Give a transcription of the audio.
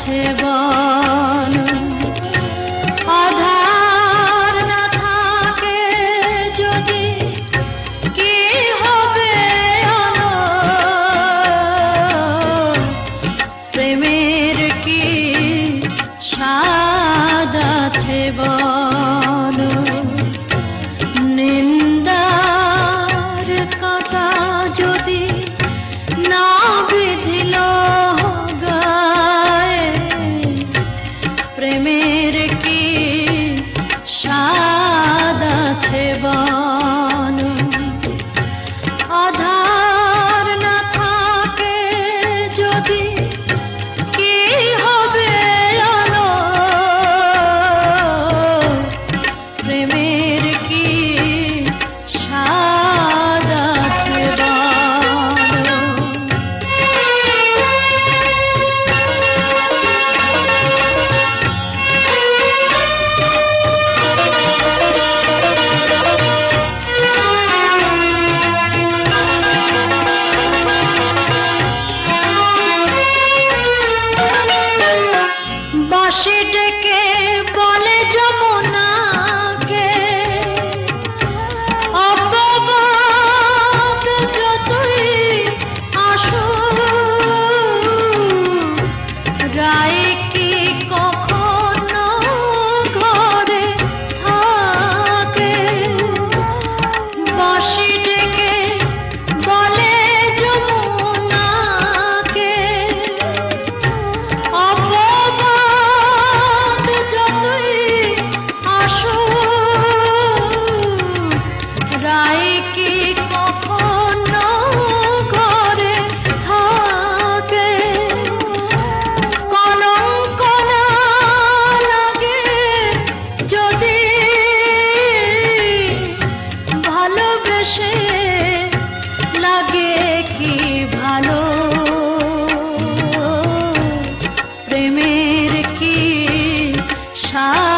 আছে বল, আধার না থাকে যদি কি হবে আলো, প্রেমের কি স্বাদ আছে বল, নিন্দার কাঁটা যদি না বিধিল গায়ে, প্রেমের কি স্বাদ আছে বল, আধার না থাকে যদি কি হবে আলো, প্রেমের কি স্বাদ আছে বল। বাঁশি ডেকে বলে যমুনাকে, অপবাদ যতই আসুক, রায় কি কখনো ঘরে থাকে, বাঁশি ডেকে বলে যমুনাকে, অপবাদ যতই আসুক, রায় কি কখনো ঘরে থাকে, কলঙ্ক না লাগে যদি ভালোবেসে লাগে কি ভালো, প্রেমের কি স্বাদ